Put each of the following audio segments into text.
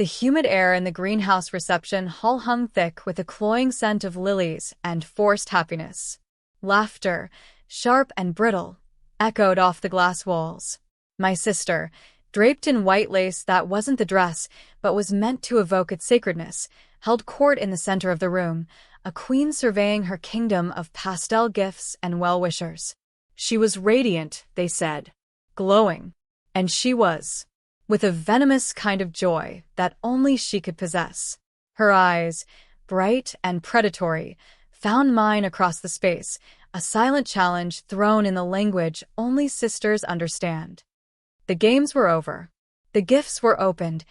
The humid air in the greenhouse reception hall hung thick with a cloying scent of lilies and forced happiness. Laughter, sharp and brittle, echoed off the glass walls. My sister, draped in white lace that wasn't the dress but was meant to evoke its sacredness, held court in the center of the room, a queen surveying her kingdom of pastel gifts and well-wishers. She was radiant, they said, glowing. And she was, with a venomous kind of joy that only she could possess. Her eyes, bright and predatory, found mine across the space, a silent challenge thrown in the language only sisters understand. The games were over. The gifts were opened,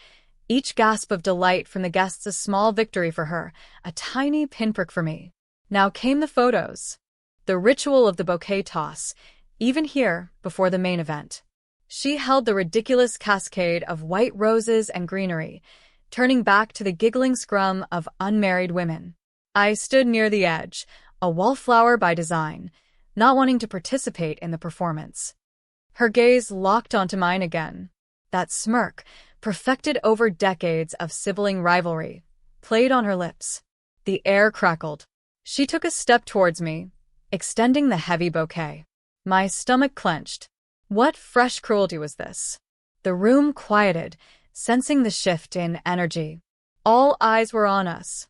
each gasp of delight from the guests a small victory for her, a tiny pinprick for me. Now came the photos. The ritual of the bouquet toss, even here, before the main event. She held the ridiculous cascade of white roses and greenery, turning back to the giggling scrum of unmarried women. I stood near the edge, a wallflower by design, not wanting to participate in the performance. Her gaze locked onto mine again. That smirk, perfected over decades of sibling rivalry, played on her lips. The air crackled. She took a step towards me, extending the heavy bouquet. My stomach clenched. What fresh cruelty was this? The room quieted, sensing the shift in energy. All eyes were on us.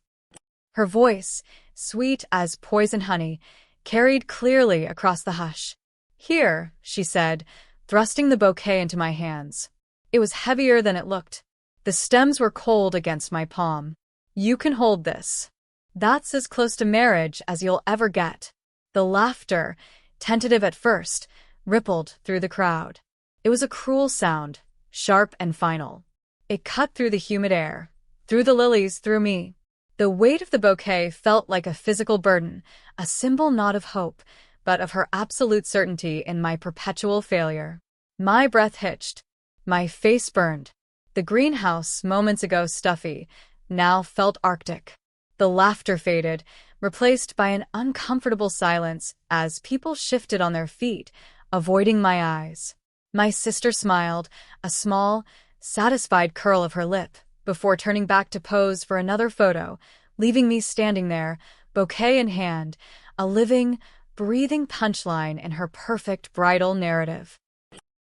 Her voice, sweet as poison honey, carried clearly across the hush. "Here," she said, thrusting the bouquet into my hands. It was heavier than it looked. The stems were cold against my palm. "You can hold this. That's as close to marriage as you'll ever get." The laughter, tentative at first, rippled through the crowd. It was a cruel sound, sharp and final. It cut through the humid air, through the lilies, through me. The weight of the bouquet felt like a physical burden, a symbol not of hope, but of her absolute certainty in my perpetual failure. My breath hitched. My face burned. The greenhouse, moments ago stuffy, now felt arctic. The laughter faded, replaced by an uncomfortable silence as people shifted on their feet, avoiding my eyes. My sister smiled, a small, satisfied curl of her lip, before turning back to pose for another photo, leaving me standing there, bouquet in hand, a living, breathing punchline in her perfect bridal narrative.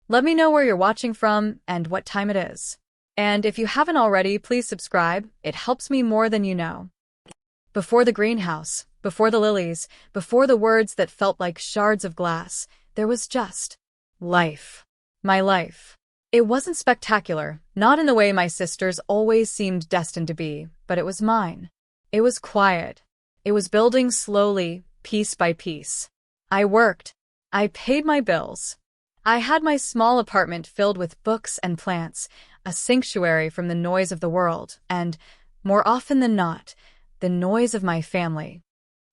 Let me know where you're watching from and what time it is. And if you haven't already, please subscribe. It helps me more than you know. Before the greenhouse, before the lilies, before the words that felt like shards of glass, there was just life. My life. It wasn't spectacular, not in the way my sisters always seemed destined to be, but it was mine. It was quiet. It was building slowly, piece by piece. I worked. I paid my bills. I had my small apartment filled with books and plants, a sanctuary from the noise of the world, and, more often than not, the noise of my family.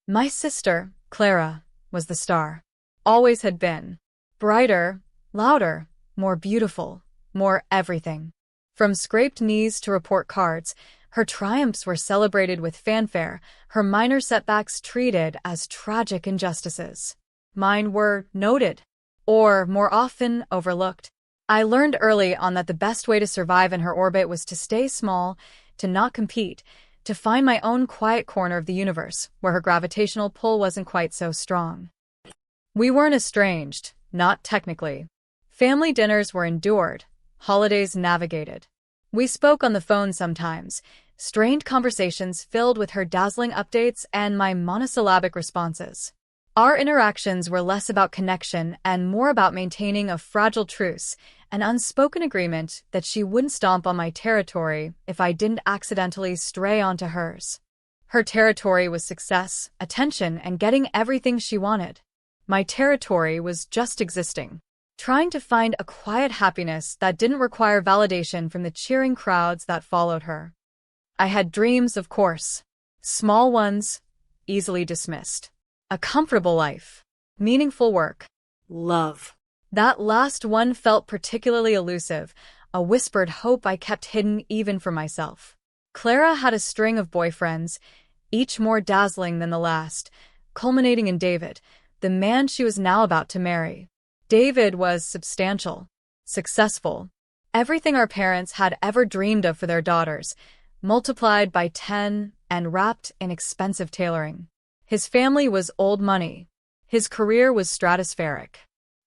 My sister, Clara, was the star. Always had been. Brighter, louder, more beautiful, more everything. From scraped knees to report cards, her triumphs were celebrated with fanfare, her minor setbacks treated as tragic injustices. Mine were noted, or more often overlooked. I learned early on that the best way to survive in her orbit was to stay small, to not compete, to find my own quiet corner of the universe, where her gravitational pull wasn't quite so strong. We weren't estranged, not technically. Family dinners were endured, holidays navigated. We spoke on the phone sometimes, strained conversations filled with her dazzling updates and my monosyllabic responses. Our interactions were less about connection and more about maintaining a fragile truce, an unspoken agreement that she wouldn't stomp on my territory if I didn't accidentally stray onto hers. Her territory was success, attention, and getting everything she wanted. My territory was just existing, trying to find a quiet happiness that didn't require validation from the cheering crowds that followed her. I had dreams, of course. Small ones, easily dismissed. A comfortable life. Meaningful work. Love. That last one felt particularly elusive, a whispered hope I kept hidden even from myself. Clara had a string of boyfriends, each more dazzling than the last, culminating in David, the man she was now about to marry. David was substantial, successful, Everything our parents had ever dreamed of for their daughters, multiplied by 10 and wrapped in expensive tailoring. His family was old money. His career was stratospheric.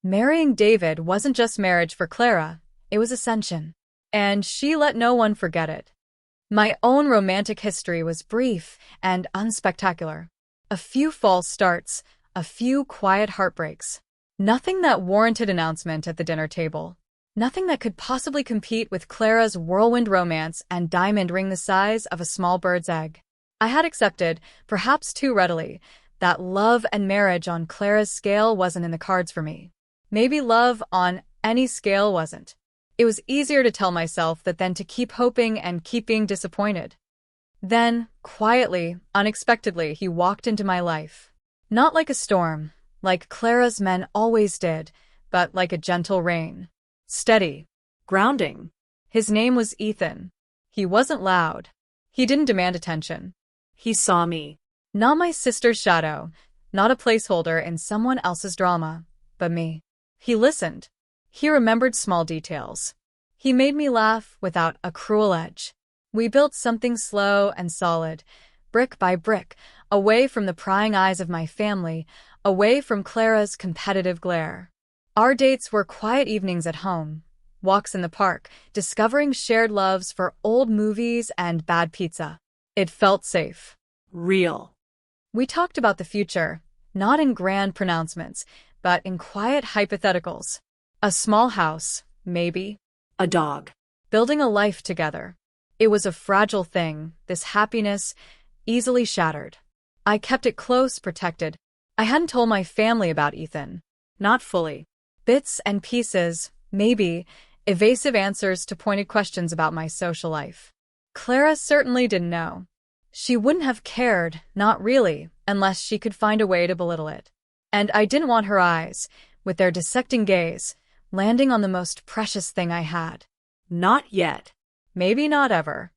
Marrying David wasn't just marriage for Clara, it was ascension. And she let no one forget it. My own romantic history was brief and unspectacular. A few false starts, a few quiet heartbreaks. Nothing that warranted announcement at the dinner table. Nothing that could possibly compete with Clara's whirlwind romance and diamond ring the size of a small bird's egg. I had accepted, perhaps too readily, that love and marriage on Clara's scale wasn't in the cards for me. Maybe love on any scale wasn't. It was easier to tell myself that than to keep hoping and keep being disappointed. Then, quietly, unexpectedly, he walked into my life. Not like a storm, like Clara's men always did, but like a gentle rain. Steady. Grounding. His name was Ethan. He wasn't loud. He didn't demand attention. He saw me. Not my sister's shadow, not a placeholder in someone else's drama, but me. He listened. He remembered small details. He made me laugh without a cruel edge. We built something slow and solid, brick by brick, away from the prying eyes of my family, away from Clara's competitive glare. Our dates were quiet evenings at home, walks in the park, discovering shared loves for old movies and bad pizza. It felt safe. Real. We talked about the future, not in grand pronouncements, but in quiet hypotheticals. A small house, maybe. A dog. Building a life together. It was a fragile thing, this happiness, easily shattered. I kept it close, protected. I hadn't told my family about Ethan. Not fully. Bits and pieces, maybe, evasive answers to pointed questions about my social life. Clara certainly didn't know. She wouldn't have cared, not really, unless she could find a way to belittle it. And I didn't want her eyes, with their dissecting gaze, landing on the most precious thing I had. Not yet. Maybe not ever.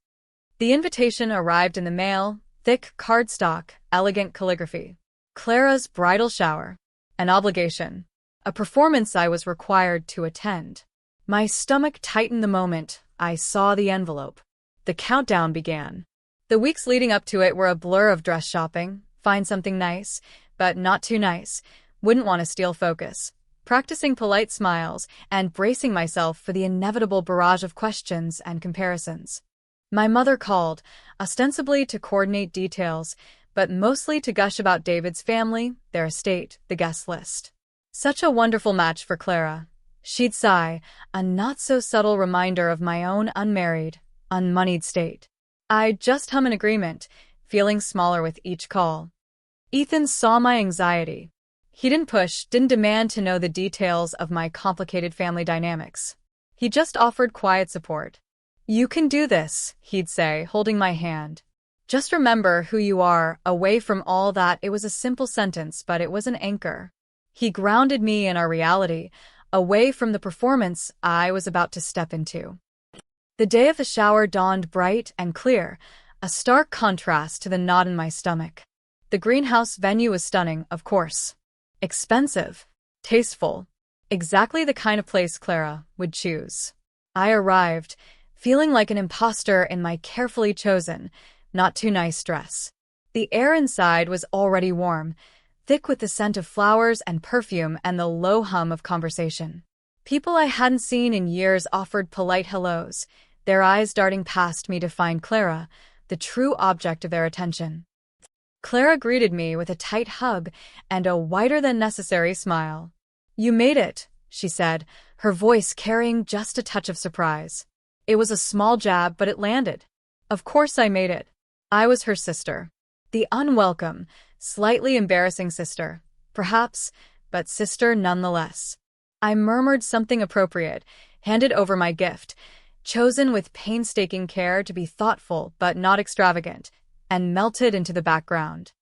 The invitation arrived in the mail, thick cardstock, elegant calligraphy. Clara's bridal shower. An obligation. A performance I was required to attend. My stomach tightened the moment I saw the envelope. The countdown began. The weeks leading up to it were a blur of dress shopping, find something nice, but not too nice, wouldn't want to steal focus, practicing polite smiles and bracing myself for the inevitable barrage of questions and comparisons. My mother called, ostensibly to coordinate details, but mostly to gush about David's family, their estate, the guest list. Such a wonderful match for Clara. She'd sigh, a not-so-subtle reminder of my own unmarried, unmoneyed state. I'd just hum in agreement, feeling smaller with each call. Ethan saw my anxiety. He didn't push, didn't demand to know the details of my complicated family dynamics. He just offered quiet support. "You can do this," he'd say, holding my hand. "Just remember who you are, away from all that." It was a simple sentence, but it was an anchor. He grounded me in our reality, away from the performance I was about to step into. The day of the shower dawned bright and clear, a stark contrast to the knot in my stomach. The greenhouse venue was stunning, of course. Expensive. Tasteful. Exactly the kind of place Clara would choose. I arrived, feeling like an imposter in my carefully chosen, not too nice dress. The air inside was already warm, thick with the scent of flowers and perfume and the low hum of conversation. People I hadn't seen in years offered polite hellos, their eyes darting past me to find Clara, the true object of their attention. Clara greeted me with a tight hug and a wider-than-necessary smile. "You made it," she said, her voice carrying just a touch of surprise. It was a small jab, but it landed. Of course I made it. I was her sister. The unwelcome, slightly embarrassing sister, perhaps, but sister nonetheless. I murmured something appropriate, handed over my gift, chosen with painstaking care to be thoughtful but not extravagant, and melted into the background.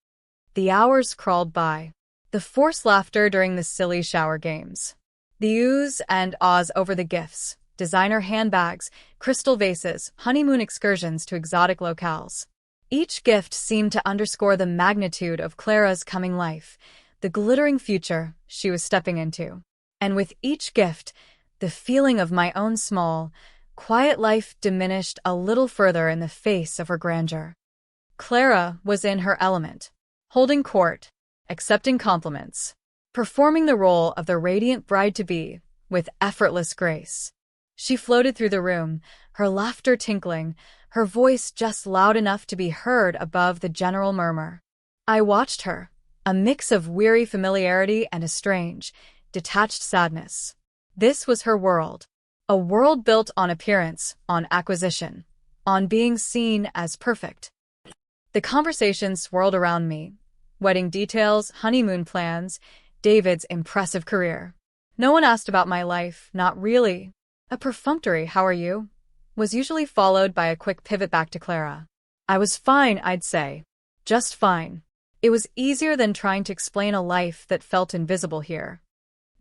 The hours crawled by. The forced laughter during the silly shower games. The oohs and ahs over the gifts, designer handbags, crystal vases, honeymoon excursions to exotic locales. Each gift seemed to underscore the magnitude of Clara's coming life, the glittering future she was stepping into. And with each gift, the feeling of my own small, Quiet life diminished a little further in the face of her grandeur. Clara was in her element, holding court, accepting compliments, performing the role of the radiant bride-to-be with effortless grace. She floated through the room, her laughter tinkling, her voice just loud enough to be heard above the general murmur. I watched her, a mix of weary familiarity and a strange, detached sadness. This was her world. A world built on appearance, on acquisition, on being seen as perfect. The conversation swirled around me. Wedding details, honeymoon plans, David's impressive career. No one asked about my life, not really. A perfunctory "how are you?" was usually followed by a quick pivot back to Clara. I was fine, I'd say. Just fine. It was easier than trying to explain a life that felt invisible here.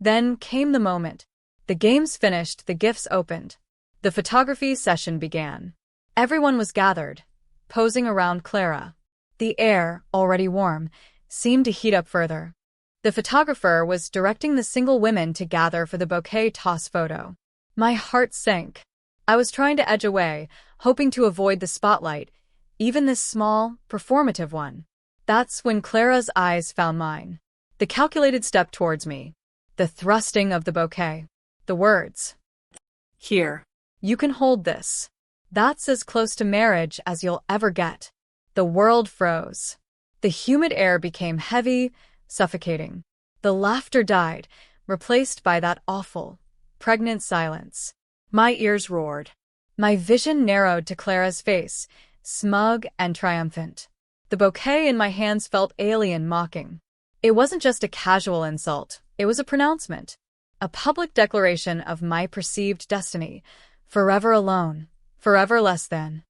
Then came the moment. The games finished, the gifts opened. The photography session began. Everyone was gathered, posing around Clara. The air, already warm, seemed to heat up further. The photographer was directing the single women to gather for the bouquet toss photo. My heart sank. I was trying to edge away, hoping to avoid the spotlight, even this small, performative one. That's when Clara's eyes found mine. The calculated step towards me. The thrusting of the bouquet. The words. Here. You can hold this. That's as close to marriage as you'll ever get. The world froze. The humid air became heavy, suffocating. The laughter died, replaced by that awful, pregnant silence. My ears roared. My vision narrowed to Clara's face, smug and triumphant. The bouquet in my hands felt alien, mocking. It wasn't just a casual insult, it was a pronouncement. A public declaration of my perceived destiny, forever alone, forever less than.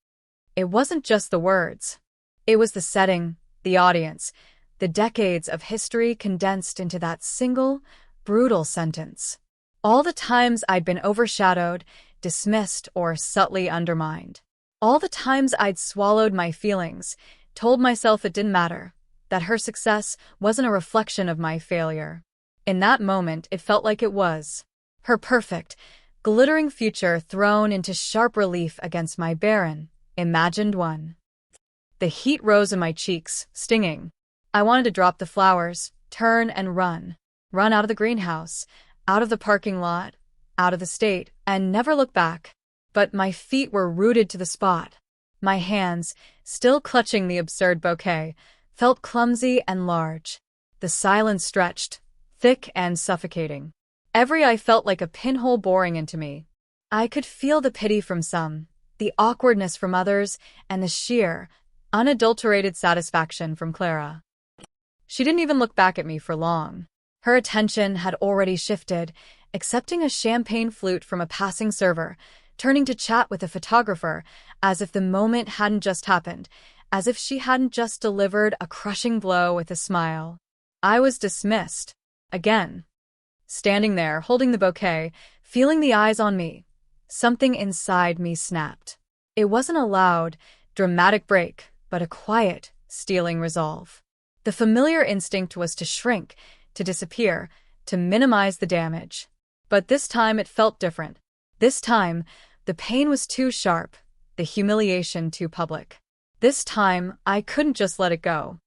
It wasn't just the words. It was the setting, the audience, the decades of history condensed into that single, brutal sentence. All the times I'd been overshadowed, dismissed, or subtly undermined. All the times I'd swallowed my feelings, told myself it didn't matter, that her success wasn't a reflection of my failure. In that moment, it felt like it was. Her perfect, glittering future thrown into sharp relief against my barren, imagined one. The heat rose in my cheeks, stinging. I wanted to drop the flowers, turn and run. Run out of the greenhouse, out of the parking lot, out of the state, and never look back. But my feet were rooted to the spot. My hands, still clutching the absurd bouquet, felt clumsy and large. The silence stretched, thick and suffocating. Every eye felt like a pinhole boring into me. I could feel the pity from some, the awkwardness from others, and the sheer, unadulterated satisfaction from Clara. She didn't even look back at me for long. Her attention had already shifted, accepting a champagne flute from a passing server, turning to chat with a photographer, as if the moment hadn't just happened, as if she hadn't just delivered a crushing blow with a smile. I was dismissed. Again. Standing there, holding the bouquet, feeling the eyes on me, something inside me snapped. It wasn't a loud, dramatic break, but a quiet, stealing resolve. The familiar instinct was to shrink, to disappear, to minimize the damage. But this time it felt different. This time, the pain was too sharp, the humiliation too public. This time, I couldn't just let it go.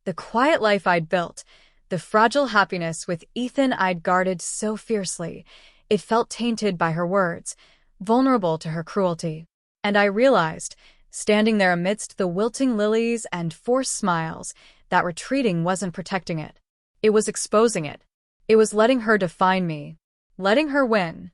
The quiet life I'd built, the fragile happiness with Ethan I'd guarded so fiercely, it felt tainted by her words, vulnerable to her cruelty. And I realized, standing there amidst the wilting lilies and forced smiles, that retreating wasn't protecting it. It was exposing it. It was letting her define me, letting her win.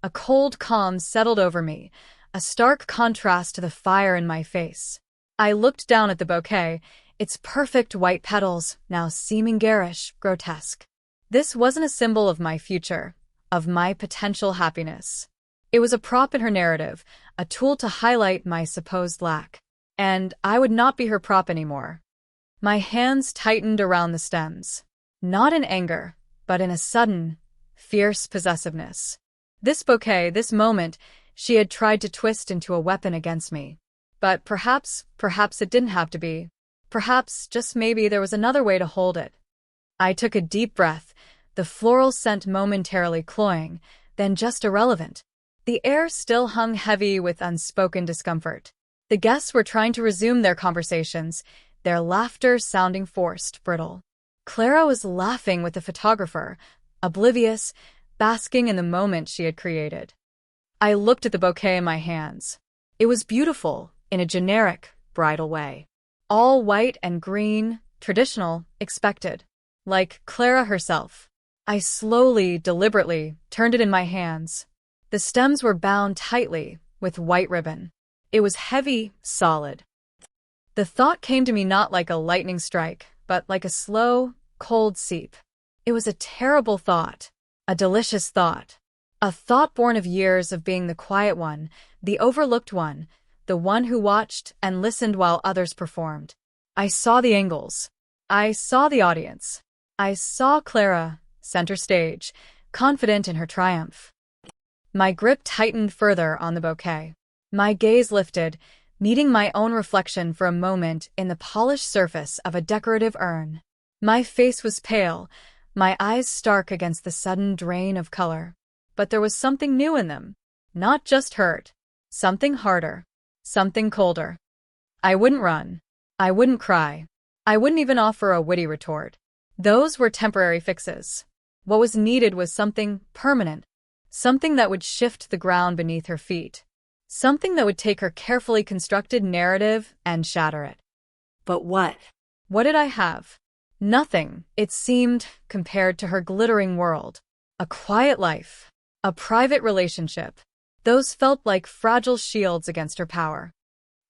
A cold calm settled over me, a stark contrast to the fire in my face. I looked down at the bouquet, its perfect white petals, now seeming garish, grotesque. This wasn't a symbol of my future, of my potential happiness. It was a prop in her narrative, a tool to highlight my supposed lack. And I would not be her prop anymore. My hands tightened around the stems, not in anger, but in a sudden, fierce possessiveness. This bouquet, this moment, she had tried to twist into a weapon against me. But perhaps it didn't have to be. Perhaps, just maybe, there was another way to hold it. I took a deep breath, the floral scent momentarily cloying, then just irrelevant. The air still hung heavy with unspoken discomfort. The guests were trying to resume their conversations, their laughter sounding forced, brittle. Clara was laughing with the photographer, oblivious, basking in the moment she had created. I looked at the bouquet in my hands. It was beautiful, in a generic, bridal way. All white and green, traditional, expected. Like Clara herself. I slowly, deliberately, turned it in my hands. The stems were bound tightly, with white ribbon. It was heavy, solid. The thought came to me not like a lightning strike, but like a slow, cold seep. It was a terrible thought. A delicious thought. A thought born of years of being the quiet one, the overlooked one, the one who watched and listened while others performed. I saw the angles. I saw the audience. I saw Clara, center stage, confident in her triumph. My grip tightened further on the bouquet. My gaze lifted, meeting my own reflection for a moment in the polished surface of a decorative urn. My face was pale, my eyes stark against the sudden drain of color. But there was something new in them. Not just hurt. Something harder. Something colder. I wouldn't run. I wouldn't cry. I wouldn't even offer a witty retort. Those were temporary fixes. What was needed was something permanent. Something that would shift the ground beneath her feet. Something that would take her carefully constructed narrative and shatter it. But what? What did I have? Nothing, it seemed, compared to her glittering world. A quiet life. A private relationship. Those felt like fragile shields against her power.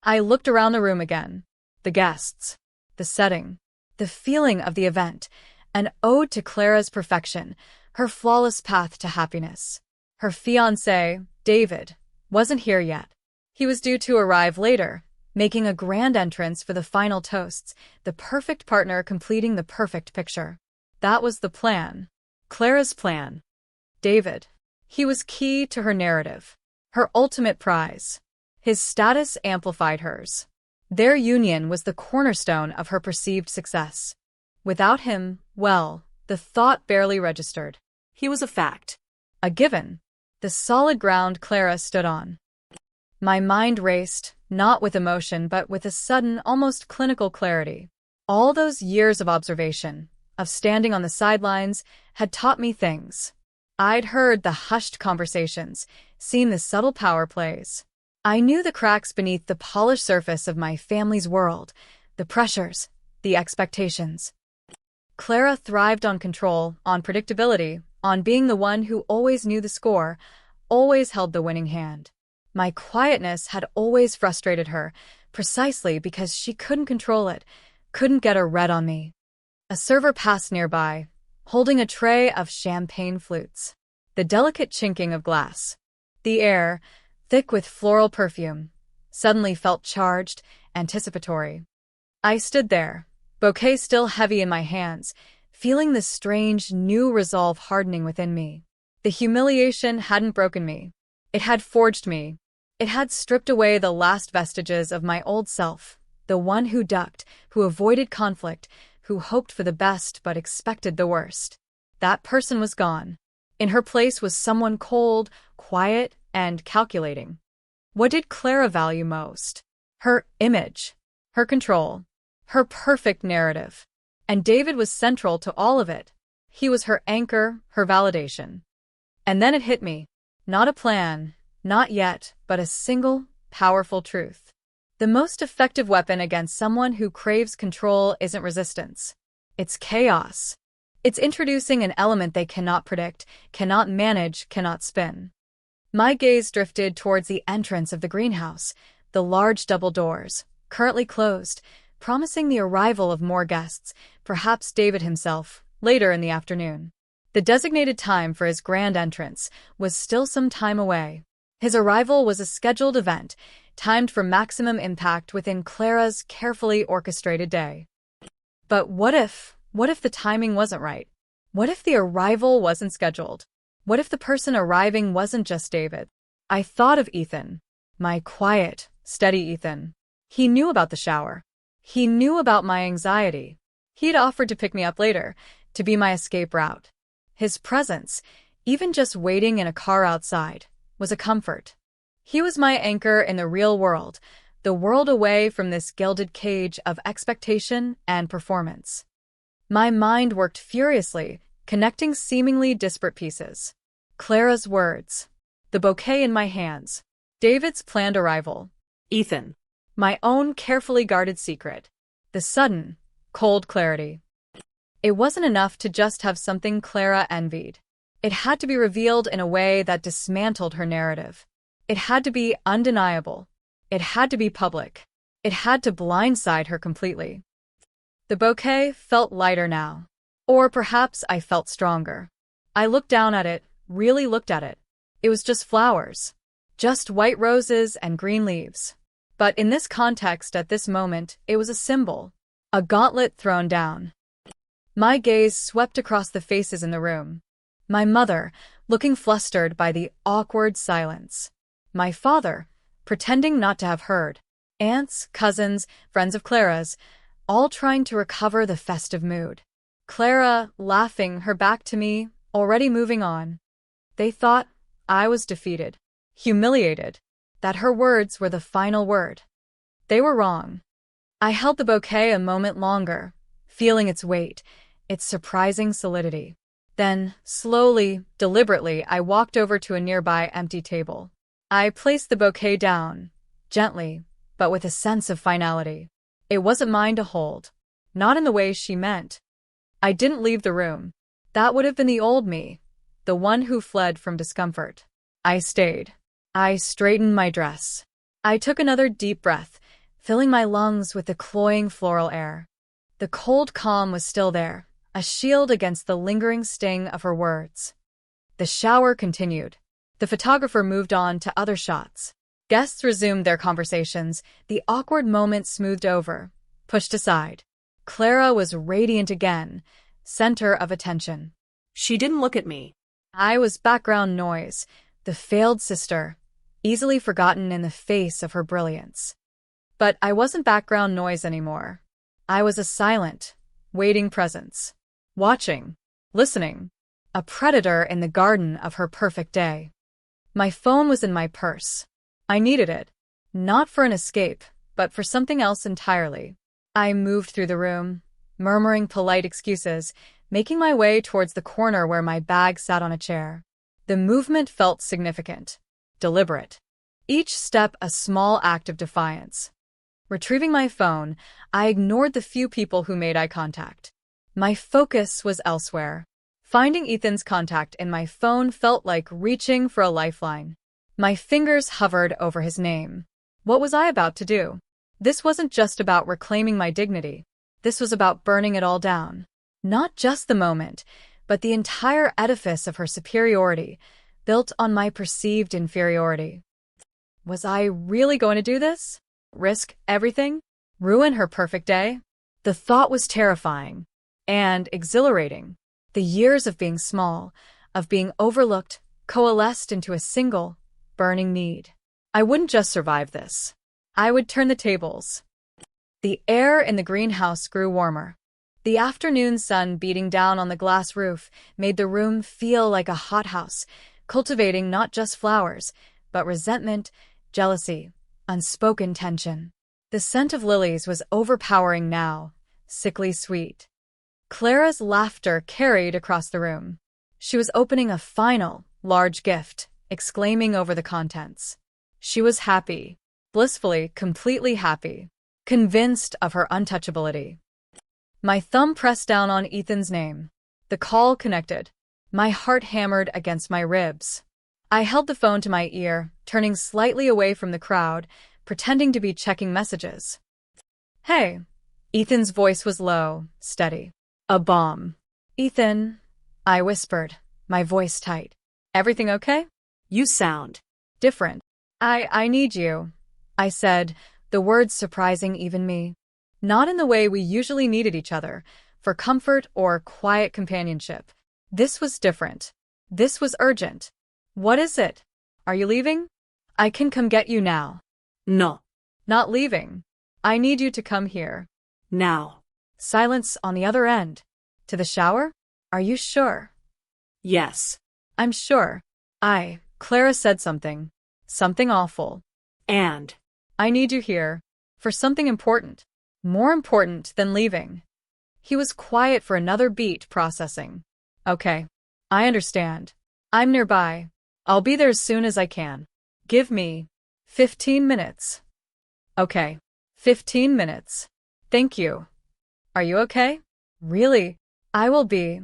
I looked around the room again. The guests. The setting. The feeling of the event. An ode to Clara's perfection. Her flawless path to happiness. Her fiancé, David, wasn't here yet. He was due to arrive later, making a grand entrance for the final toasts, the perfect partner completing the perfect picture. That was the plan. Clara's plan. David. He was key to her narrative. Her ultimate prize. His status amplified hers. Their union was the cornerstone of her perceived success. Without him, well, the thought barely registered. He was a fact. A given. The solid ground Clara stood on. My mind raced, not with emotion but with a sudden, almost clinical clarity. All those years of observation, of standing on the sidelines, had taught me things. I'd heard the hushed conversations, seen the subtle power plays. I knew the cracks beneath the polished surface of my family's world, the pressures, the expectations. Clara thrived on control, on predictability, on being the one who always knew the score, always held the winning hand. My quietness had always frustrated her, precisely because she couldn't control it, couldn't get a read on me. A server passed nearby, holding a tray of champagne flutes. The delicate chinking of glass. The air, thick with floral perfume, suddenly felt charged, anticipatory. I stood there, bouquet still heavy in my hands, feeling the strange, new resolve hardening within me. The humiliation hadn't broken me. It had forged me. It had stripped away the last vestiges of my old self, the one who ducked, who avoided conflict, who hoped for the best but expected the worst. That person was gone. In her place was someone cold, quiet, and calculating. What did Clara value most? Her image, her control, her perfect narrative. And David was central to all of it. He was her anchor, her validation. And then it hit me. Not a plan, not yet, but a single, powerful truth. The most effective weapon against someone who craves control isn't resistance. It's chaos. It's introducing an element they cannot predict, cannot manage, cannot spin. My gaze drifted towards the entrance of the greenhouse, the large double doors, currently closed, promising the arrival of more guests, perhaps David himself, later in the afternoon. The designated time for his grand entrance was still some time away. His arrival was a scheduled event, timed for maximum impact within Clara's carefully orchestrated day. But what if the timing wasn't right? What if the arrival wasn't scheduled? What if the person arriving wasn't just David? I thought of Ethan. My quiet, steady Ethan. He knew about the shower. He knew about my anxiety. He'd offered to pick me up later, to be my escape route. His presence, even just waiting in a car outside, was a comfort. He was my anchor in the real world, the world away from this gilded cage of expectation and performance. My mind worked furiously, connecting seemingly disparate pieces. Clara's words. The bouquet in my hands. David's planned arrival. Ethan. My own carefully guarded secret. The sudden, cold clarity. It wasn't enough to just have something Clara envied. It had to be revealed in a way that dismantled her narrative. It had to be undeniable. It had to be public. It had to blindside her completely. The bouquet felt lighter now. Or perhaps I felt stronger. I looked down at it, really looked at it. It was just flowers. Just white roses and green leaves. But in this context at this moment, it was a symbol. A gauntlet thrown down. My gaze swept across the faces in the room. My mother, looking flustered by the awkward silence. My father, pretending not to have heard. Aunts, cousins, friends of Clara's, all trying to recover the festive mood. Clara, laughing, her back to me, already moving on. They thought I was defeated, humiliated, that her words were the final word. They were wrong. I held the bouquet a moment longer, feeling its weight, its surprising solidity. Then, slowly, deliberately, I walked over to a nearby empty table. I placed the bouquet down, gently, but with a sense of finality. It wasn't mine to hold. Not in the way she meant. I didn't leave the room. That would have been the old me, the one who fled from discomfort. I stayed. I straightened my dress. I took another deep breath, filling my lungs with the cloying floral air. The cold calm was still there, a shield against the lingering sting of her words. The shower continued. The photographer moved on to other shots. Guests resumed their conversations, the awkward moment smoothed over, pushed aside. Clara was radiant again, center of attention. She didn't look at me. I was background noise, the failed sister, easily forgotten in the face of her brilliance. But I wasn't background noise anymore. I was a silent, waiting presence. Watching, listening, a predator in the garden of her perfect day. My phone was in my purse. I needed it, not for an escape, but for something else entirely. I moved through the room, murmuring polite excuses, making my way towards the corner where my bag sat on a chair. The movement felt significant, deliberate. Each step a small act of defiance. Retrieving my phone, I ignored the few people who made eye contact. My focus was elsewhere. Finding Ethan's contact in my phone felt like reaching for a lifeline. My fingers hovered over his name. What was I about to do? This wasn't just about reclaiming my dignity. This was about burning it all down. Not just the moment, but the entire edifice of her superiority, built on my perceived inferiority. Was I really going to do this? Risk everything? Ruin her perfect day? The thought was terrifying and exhilarating. The years of being small, of being overlooked, coalesced into a single, burning need. I wouldn't just survive this. I would turn the tables. The air in the greenhouse grew warmer. The afternoon sun beating down on the glass roof made the room feel like a hothouse, cultivating not just flowers, but resentment, jealousy, unspoken tension. The scent of lilies was overpowering now, sickly sweet. Clara's laughter carried across the room. She was opening a final, large gift, exclaiming over the contents. She was happy, blissfully, completely happy, convinced of her untouchability. My thumb pressed down on Ethan's name. The call connected. My heart hammered against my ribs. I held the phone to my ear, turning slightly away from the crowd, pretending to be checking messages. Hey. Ethan's voice was low, steady. A bomb. Ethan, I whispered, my voice tight. Everything okay? You sound different. I need you, I said, the words surprising even me. Not in the way we usually needed each other, for comfort or quiet companionship. This was different. This was urgent. What is it? Are you leaving? I can come get you now. No. Not leaving. I need you to come here. Now. Silence on the other end. To the shower? Are you sure? Yes. I'm sure. I Clara said something. Something awful. And I need you here. For something important. More important than leaving. He was quiet for another beat, processing. Okay. I understand. I'm nearby. I'll be there as soon as I can. Give me 15 minutes. Okay. 15 minutes. Thank you. Are you okay? Really? I will be,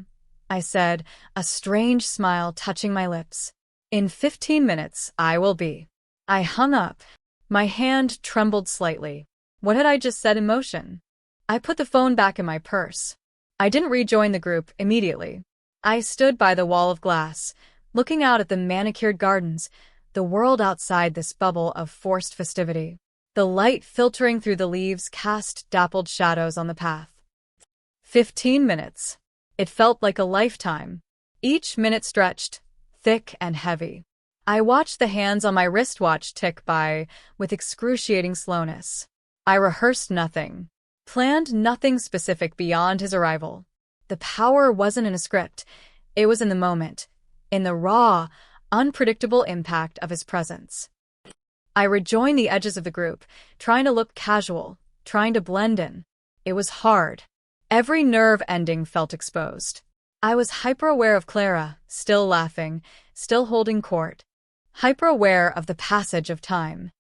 I said, a strange smile touching my lips. In 15 minutes, I will be. I hung up. My hand trembled slightly. What had I just set in motion? I put the phone back in my purse. I didn't rejoin the group immediately. I stood by the wall of glass, looking out at the manicured gardens, the world outside this bubble of forced festivity. The light filtering through the leaves cast dappled shadows on the path. 15 minutes. It felt like a lifetime. Each minute stretched, thick and heavy. I watched the hands on my wristwatch tick by with excruciating slowness. I rehearsed nothing, planned nothing specific beyond his arrival. The power wasn't in a script. It was in the moment, in the raw, unpredictable impact of his presence. I rejoined the edges of the group, trying to look casual, trying to blend in. It was hard. Every nerve ending felt exposed. I was hyper-aware of Clara, still laughing, still holding court. Hyper-aware of the passage of time.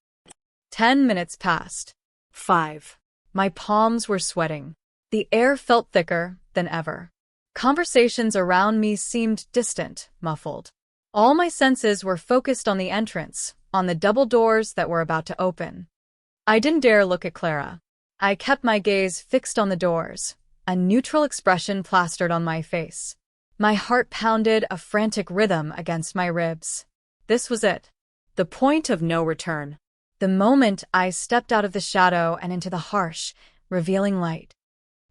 10 minutes passed. 5. My palms were sweating. The air felt thicker than ever. Conversations around me seemed distant, muffled. All my senses were focused on the entrance, on the double doors that were about to open. I didn't dare look at Clara. I kept my gaze fixed on the doors, a neutral expression plastered on my face. My heart pounded a frantic rhythm against my ribs. This was it. The point of no return. The moment I stepped out of the shadow and into the harsh, revealing light.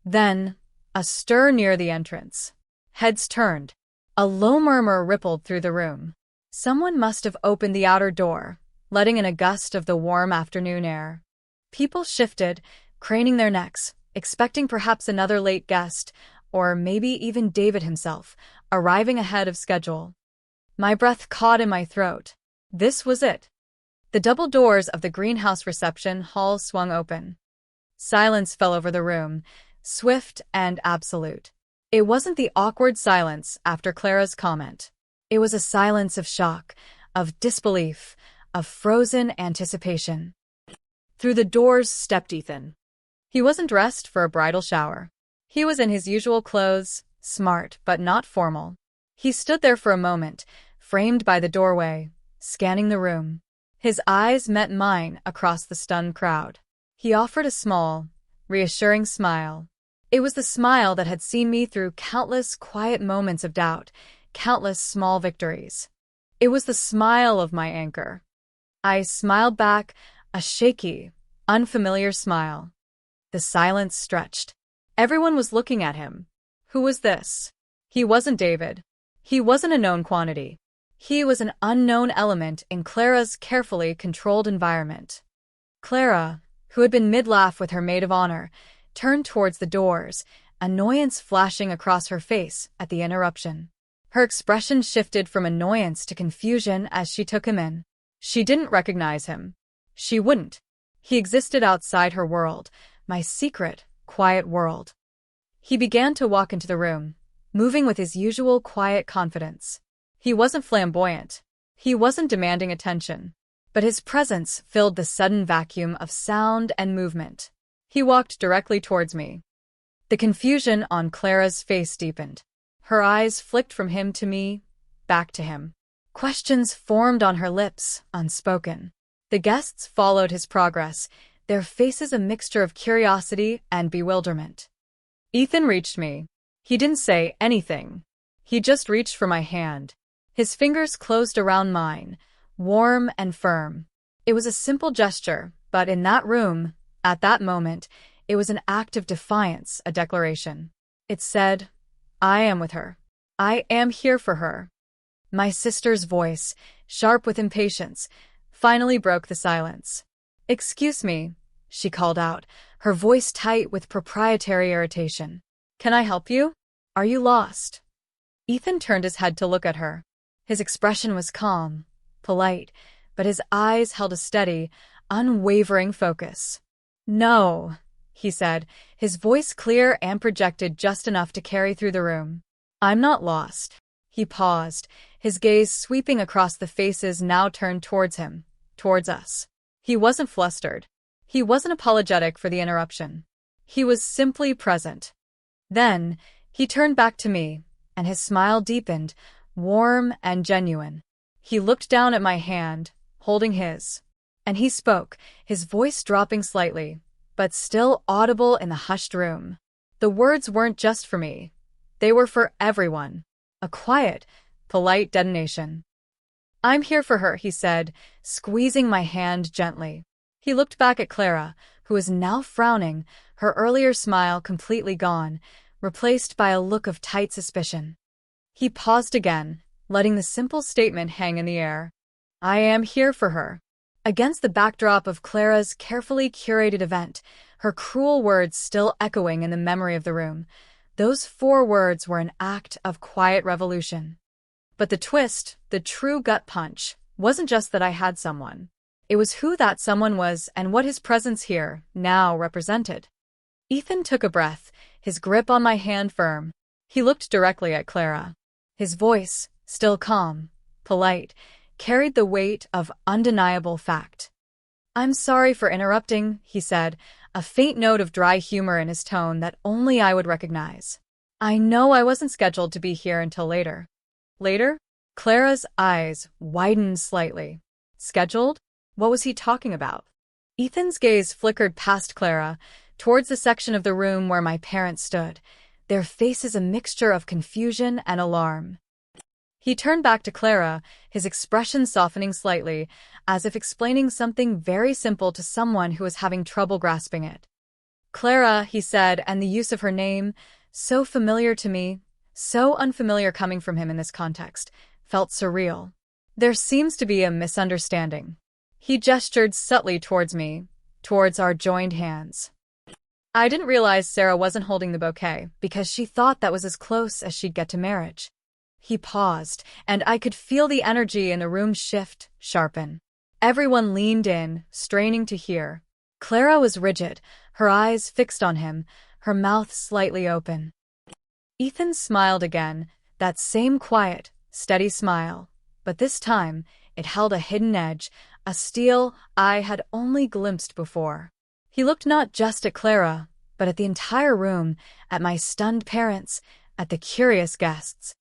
Then, a stir near the entrance. Heads turned. A low murmur rippled through the room. Someone must have opened the outer door, letting in a gust of the warm afternoon air. People shifted, craning their necks, expecting perhaps another late guest, or maybe even David himself, arriving ahead of schedule. My breath caught in my throat. This was it. The double doors of the greenhouse reception hall swung open. Silence fell over the room, swift and absolute. It wasn't the awkward silence after Clara's comment. It was a silence of shock, of disbelief, of frozen anticipation. Through the doors stepped Ethan. He wasn't dressed for a bridal shower. He was in his usual clothes, smart but not formal. He stood there for a moment, framed by the doorway, scanning the room. His eyes met mine across the stunned crowd. He offered a small, reassuring smile. It was the smile that had seen me through countless quiet moments of doubt, countless small victories. It was the smile of my anchor. I smiled back, a shaky, unfamiliar smile. The silence stretched. Everyone was looking at him. Who was this? He wasn't David. He wasn't a known quantity. He was an unknown element in Clara's carefully controlled environment. Clara, who had been mid-laugh with her maid of honor, turned towards the doors, annoyance flashing across her face at the interruption. Her expression shifted from annoyance to confusion as she took him in. She didn't recognize him. She wouldn't. He existed outside her world, my secret, quiet world. He began to walk into the room, moving with his usual quiet confidence. He wasn't flamboyant. He wasn't demanding attention. But his presence filled the sudden vacuum of sound and movement. He walked directly towards me. The confusion on Clara's face deepened. Her eyes flicked from him to me, back to him. Questions formed on her lips, unspoken. The guests followed his progress, their faces a mixture of curiosity and bewilderment. Ethan reached me. He didn't say anything. He just reached for my hand. His fingers closed around mine, warm and firm. It was a simple gesture, but in that room, at that moment, it was an act of defiance, a declaration. It said, I am with her. I am here for her. My sister's voice, sharp with impatience, finally broke the silence. Excuse me, she called out, her voice tight with proprietary irritation. Can I help you? Are you lost? Ethan turned his head to look at her. His expression was calm, polite, but his eyes held a steady, unwavering focus. "No," he said, his voice clear and projected just enough to carry through the room. "I'm not lost." He paused, his gaze sweeping across the faces now turned towards him, towards us. He wasn't flustered. He wasn't apologetic for the interruption. He was simply present. Then, he turned back to me, and his smile deepened, warm and genuine. He looked down at my hand, holding his, and he spoke, his voice dropping slightly, but still audible in the hushed room. The words weren't just for me. They were for everyone. A quiet, polite detonation. "I'm here for her," he said, squeezing my hand gently. He looked back at Clara, who was now frowning, her earlier smile completely gone, replaced by a look of tight suspicion. He paused again, letting the simple statement hang in the air. "I am here for her." Against the backdrop of Clara's carefully curated event, her cruel words still echoing in the memory of the room, those 4 words were an act of quiet revolution. But the twist, the true gut punch, wasn't just that I had someone. It was who that someone was and what his presence here, now, represented. Ethan took a breath, his grip on my hand firm. He looked directly at Clara. His voice, still calm, polite, carried the weight of undeniable fact. "I'm sorry for interrupting," he said, a faint note of dry humor in his tone that only I would recognize. "I know I wasn't scheduled to be here until later." "Later?" Clara's eyes widened slightly. "Scheduled? What was he talking about?" Ethan's gaze flickered past Clara, towards the section of the room where my parents stood, their faces a mixture of confusion and alarm. He turned back to Clara, his expression softening slightly, as if explaining something very simple to someone who was having trouble grasping it. "Clara," he said, and the use of her name, so familiar to me, so unfamiliar coming from him in this context, felt surreal. "There seems to be a misunderstanding." He gestured subtly towards me, towards our joined hands. "I didn't realize Sarah wasn't holding the bouquet because she thought that was as close as she'd get to marriage." He paused, and I could feel the energy in the room shift, sharpen. Everyone leaned in, straining to hear. Clara was rigid, her eyes fixed on him, her mouth slightly open. Ethan smiled again, that same quiet, steady smile, but this time it held a hidden edge, a steel I had only glimpsed before. He looked not just at Clara, but at the entire room, at my stunned parents, at the curious guests.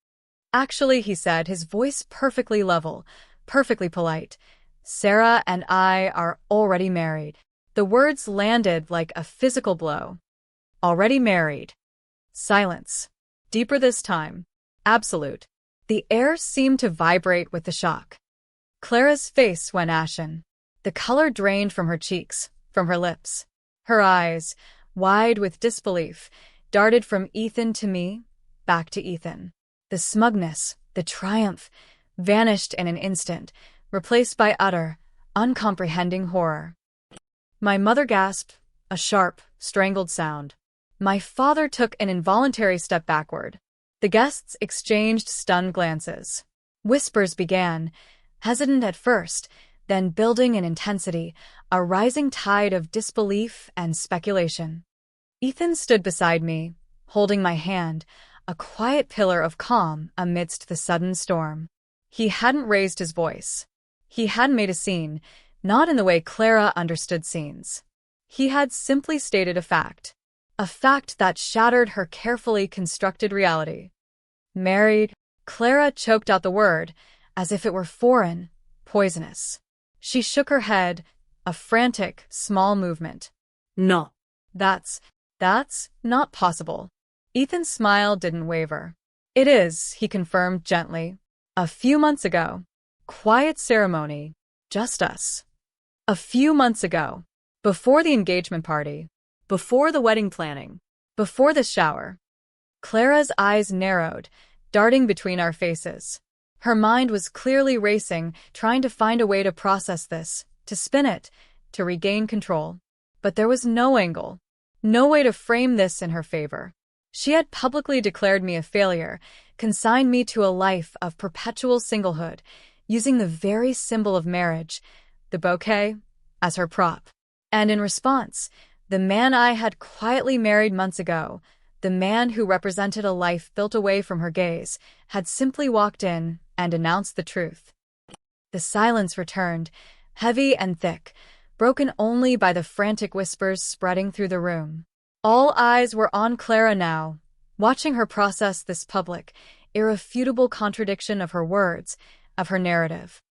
"Actually," he said, his voice perfectly level, perfectly polite, "Sarah and I are already married." The words landed like a physical blow. "Already married." Silence. Deeper this time. Absolute. The air seemed to vibrate with the shock. Clara's face went ashen. The color drained from her cheeks, from her lips. Her eyes, wide with disbelief, darted from Ethan to me, back to Ethan. The smugness, the triumph, vanished in an instant, replaced by utter, uncomprehending horror. My mother gasped, a sharp, strangled sound. My father took an involuntary step backward. The guests exchanged stunned glances. Whispers began, hesitant at first, then building in intensity, a rising tide of disbelief and speculation. Ethan stood beside me, holding my hand, a quiet pillar of calm amidst the sudden storm. He hadn't raised his voice. He hadn't made a scene, not in the way Clara understood scenes. He had simply stated a fact that shattered her carefully constructed reality. "Married." Clara choked out the word, as if it were foreign, poisonous. She shook her head, a frantic, small movement. "No. That's not possible." Ethan's smile didn't waver. "It is," he confirmed gently. "A few months ago. Quiet ceremony. Just us. A few months ago. Before the engagement party. Before the wedding planning. Before the shower." Clara's eyes narrowed, darting between our faces. Her mind was clearly racing, trying to find a way to process this, to spin it, to regain control. But there was no angle, no way to frame this in her favor. She had publicly declared me a failure, consigned me to a life of perpetual singlehood, using the very symbol of marriage, the bouquet, as her prop. And in response, the man I had quietly married months ago, the man who represented a life built away from her gaze, had simply walked in and announced the truth. The silence returned, heavy and thick, broken only by the frantic whispers spreading through the room. All eyes were on Clara now, watching her process this public, irrefutable contradiction of her words, of her narrative.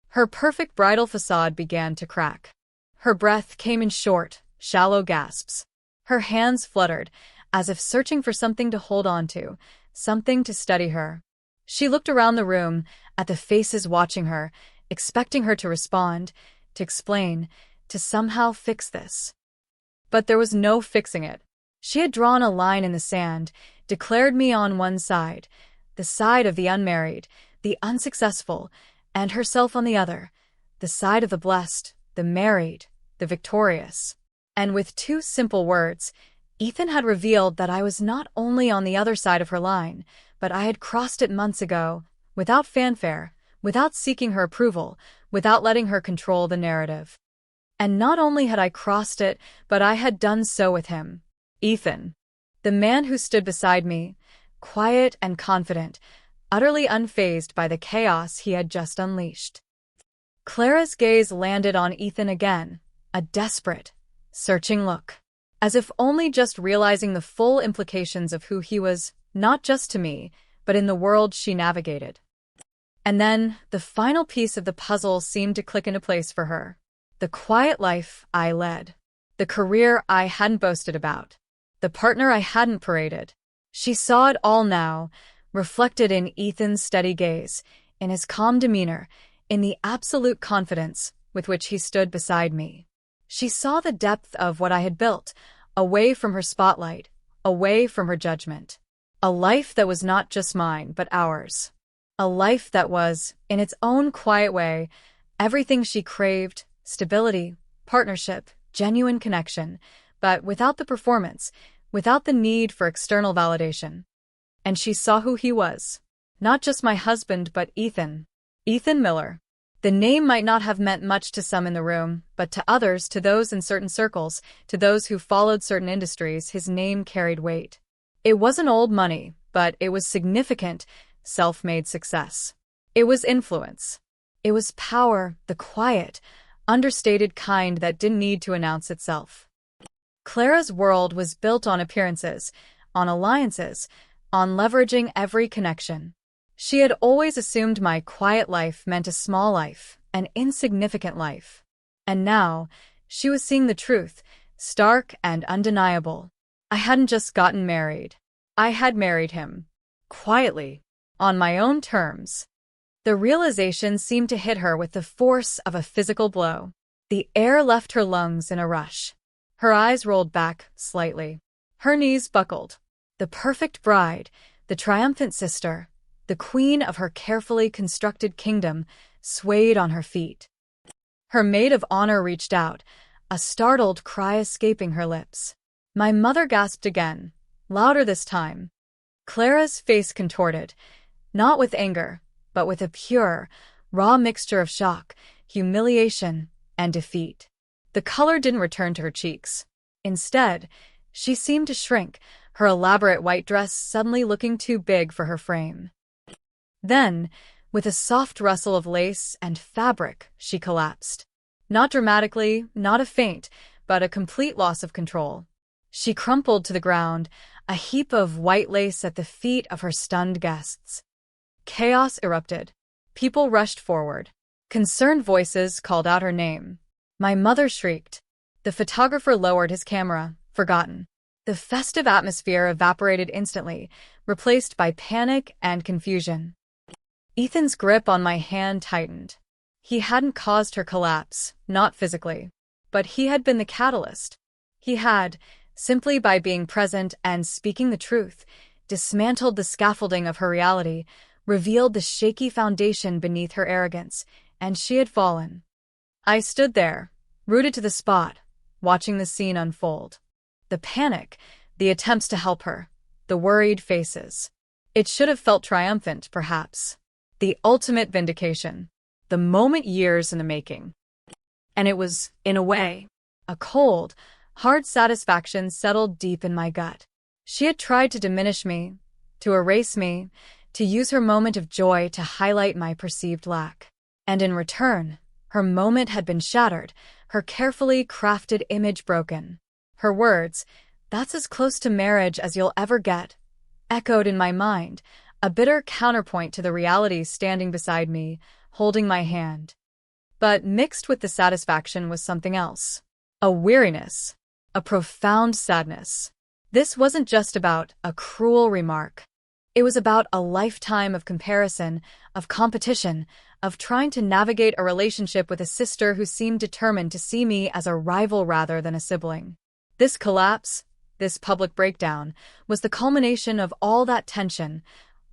Her perfect bridal facade began to crack. Her breath came in short, shallow gasps. Her hands fluttered, as if searching for something to hold on to, something to steady her. She looked around the room, at the faces watching her, expecting her to respond, to explain, to somehow fix this. But there was no fixing it. She had drawn a line in the sand, declared me on one side, the side of the unmarried, the unsuccessful, and herself on the other, the side of the blessed, the married, the victorious. And with two simple words, Ethan had revealed that I was not only on the other side of her line, but I had crossed it months ago, without fanfare, without seeking her approval, without letting her control the narrative. And not only had I crossed it, but I had done so with him. Ethan. The man who stood beside me, quiet and confident, utterly unfazed by the chaos he had just unleashed. Clara's gaze landed on Ethan again, a desperate, searching look, as if only just realizing the full implications of who he was, not just to me, but in the world she navigated. And then, the final piece of the puzzle seemed to click into place for her. The quiet life I led. The career I hadn't boasted about. The partner I hadn't paraded. She saw it all now, reflected in Ethan's steady gaze, in his calm demeanor, in the absolute confidence with which he stood beside me. She saw the depth of what I had built, away from her spotlight, away from her judgment. A life that was not just mine, but ours. A life that was, in its own quiet way, everything she craved: stability, partnership, genuine connection, but without the performance, without the need for external validation. And she saw who he was. Not just my husband, but Ethan. Ethan Miller. The name might not have meant much to some in the room, but to others, to those in certain circles, to those who followed certain industries, his name carried weight. It wasn't old money, but it was significant, self-made success. It was influence. It was power, the quiet, understated kind that didn't need to announce itself. Clara's world was built on appearances, on alliances, on leveraging every connection. She had always assumed my quiet life meant a small life, an insignificant life. And now, she was seeing the truth, stark and undeniable. I hadn't just gotten married. I had married him. Quietly. On my own terms. The realization seemed to hit her with the force of a physical blow. The air left her lungs in a rush. Her eyes rolled back slightly. Her knees buckled. The perfect bride, the triumphant sister, the queen of her carefully constructed kingdom, swayed on her feet. Her maid of honor reached out, a startled cry escaping her lips. My mother gasped again, louder this time. Clara's face contorted, not with anger, but with a pure, raw mixture of shock, humiliation, and defeat. The color didn't return to her cheeks. Instead, she seemed to shrink, her elaborate white dress suddenly looking too big for her frame. Then, with a soft rustle of lace and fabric, she collapsed. Not dramatically, not a faint, but a complete loss of control. She crumpled to the ground, a heap of white lace at the feet of her stunned guests. Chaos erupted. People rushed forward. Concerned voices called out her name. My mother shrieked. The photographer lowered his camera, forgotten. The festive atmosphere evaporated instantly, replaced by panic and confusion. Ethan's grip on my hand tightened. He hadn't caused her collapse, not physically. But he had been the catalyst. He had, simply by being present and speaking the truth, dismantled the scaffolding of her reality, revealed the shaky foundation beneath her arrogance, and she had fallen. I stood there, rooted to the spot, watching the scene unfold. The panic, the attempts to help her, the worried faces. It should have felt triumphant, perhaps. The ultimate vindication. The moment years in the making. And it was, in a way, a cold, hard satisfaction settled deep in my gut. She had tried to diminish me, to erase me, to use her moment of joy to highlight my perceived lack. And in return, her moment had been shattered, her carefully crafted image broken. Her words, "That's as close to marriage as you'll ever get," echoed in my mind, a bitter counterpoint to the reality standing beside me, holding my hand. But mixed with the satisfaction was something else. A weariness. A profound sadness. This wasn't just about a cruel remark. It was about a lifetime of comparison, of competition, of trying to navigate a relationship with a sister who seemed determined to see me as a rival rather than a sibling. This collapse, this public breakdown, was the culmination of all that tension,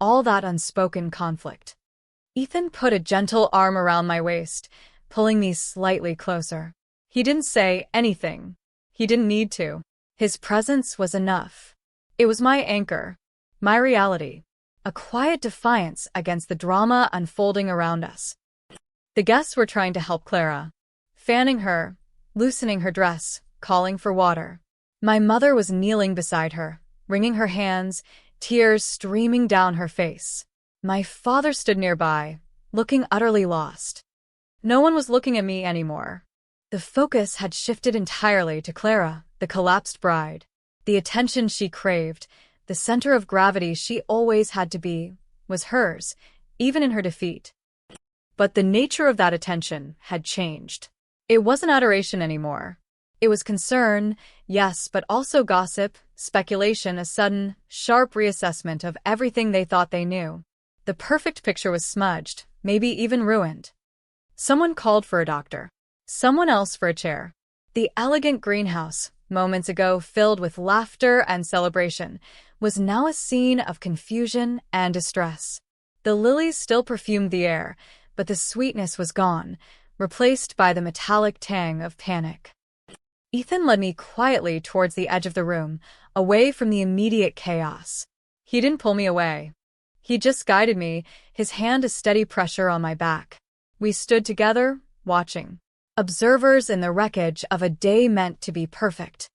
all that unspoken conflict. Ethan put a gentle arm around my waist, pulling me slightly closer. He didn't say anything. He didn't need to. His presence was enough. It was my anchor, my reality, a quiet defiance against the drama unfolding around us. The guests were trying to help Clara, fanning her, loosening her dress, calling for water. My mother was kneeling beside her, wringing her hands, tears streaming down her face. My father stood nearby, looking utterly lost. No one was looking at me anymore. The focus had shifted entirely to Clara, the collapsed bride. The attention she craved, the center of gravity she always had to be, was hers, even in her defeat. But the nature of that attention had changed. It wasn't adoration anymore. It was concern, yes, but also gossip, speculation, a sudden, sharp reassessment of everything they thought they knew. The perfect picture was smudged, maybe even ruined. Someone called for a doctor. Someone else for a chair. The elegant greenhouse, moments ago filled with laughter and celebration, was now a scene of confusion and distress. The lilies still perfumed the air, but the sweetness was gone, replaced by the metallic tang of panic. Ethan led me quietly towards the edge of the room, away from the immediate chaos. He didn't pull me away. He just guided me, his hand a steady pressure on my back. We stood together, watching. Observers in the wreckage of a day meant to be perfect.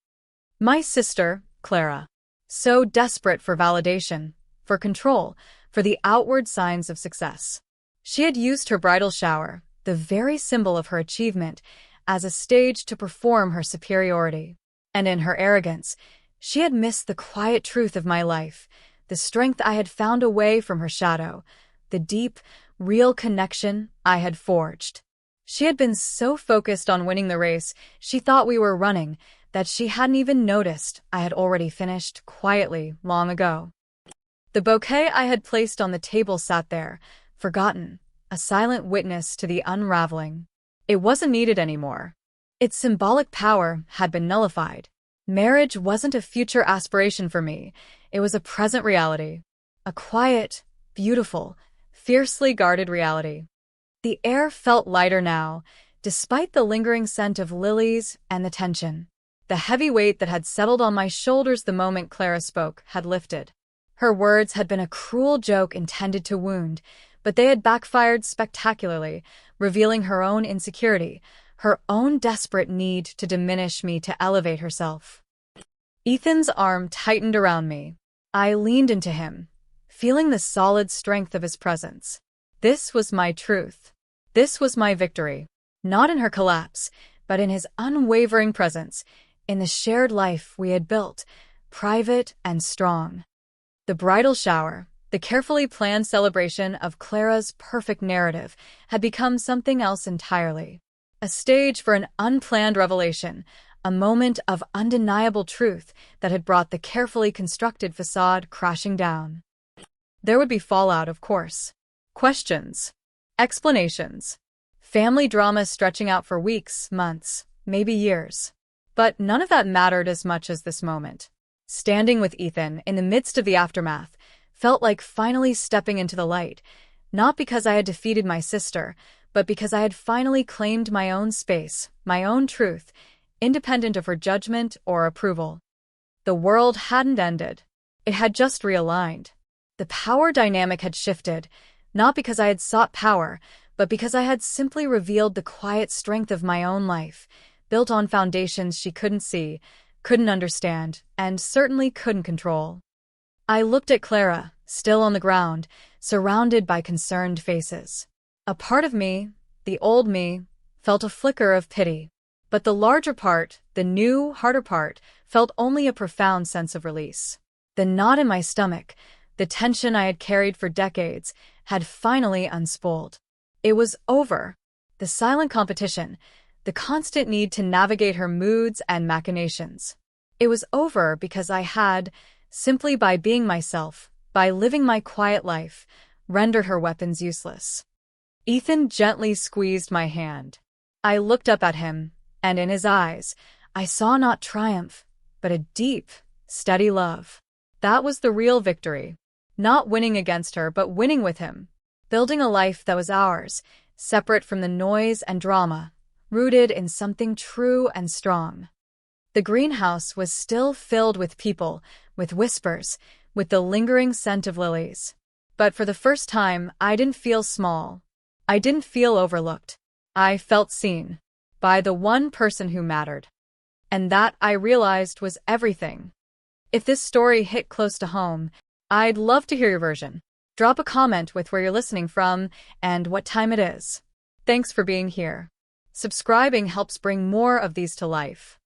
My sister, Clara, so desperate for validation, for control, for the outward signs of success. She had used her bridal shower, the very symbol of her achievement, as a stage to perform her superiority. And in her arrogance, she had missed the quiet truth of my life, the strength I had found away from her shadow, the deep, real connection I had forged. She had been so focused on winning the race she thought we were running that she hadn't even noticed I had already finished quietly long ago. The bouquet I had placed on the table sat there, forgotten, a silent witness to the unraveling. It wasn't needed anymore. Its symbolic power had been nullified. Marriage wasn't a future aspiration for me. It was a present reality. A quiet, beautiful, fiercely guarded reality. The air felt lighter now, despite the lingering scent of lilies and the tension. The heavy weight that had settled on my shoulders the moment Clara spoke had lifted. Her words had been a cruel joke intended to wound, but they had backfired spectacularly, revealing her own insecurity, her own desperate need to diminish me to elevate herself. Ethan's arm tightened around me. I leaned into him, feeling the solid strength of his presence. This was my truth. This was my victory. Not in her collapse, but in his unwavering presence, in the shared life we had built, private and strong. The bridal shower, the carefully planned celebration of Clara's perfect narrative, had become something else entirely. A stage for an unplanned revelation, a moment of undeniable truth that had brought the carefully constructed facade crashing down. There would be fallout, of course. Questions. Explanations. Family drama stretching out for weeks, months, maybe years. But none of that mattered as much as this moment. Standing with Ethan in the midst of the aftermath felt like finally stepping into the light, not because I had defeated my sister, but because I had finally claimed my own space, my own truth, independent of her judgment or approval. The world hadn't ended. It had just realigned. The power dynamic had shifted, Not because I had sought power, but because I had simply revealed the quiet strength of my own life, built on foundations she couldn't see, couldn't understand, and certainly couldn't control. I looked at Clara, still on the ground, surrounded by concerned faces. A part of me, the old me, felt a flicker of pity. But the larger part, the new, harder part, felt only a profound sense of release. The knot in my stomach, the tension I had carried for decades, had finally unspooled. It was over. The silent competition, the constant need to navigate her moods and machinations. It was over because I had, simply by being myself, by living my quiet life, rendered her weapons useless. Ethan gently squeezed my hand. I looked up at him, and in his eyes, I saw not triumph, but a deep, steady love. That was the real victory. Not winning against her, but winning with him. Building a life that was ours, separate from the noise and drama, rooted in something true and strong. The greenhouse was still filled with people, with whispers, with the lingering scent of lilies. But for the first time, I didn't feel small. I didn't feel overlooked. I felt seen. By the one person who mattered. And that, I realized, was everything. If this story hit close to home, I'd love to hear your version. Drop a comment with where you're listening from and what time it is. Thanks for being here. Subscribing helps bring more of these to life.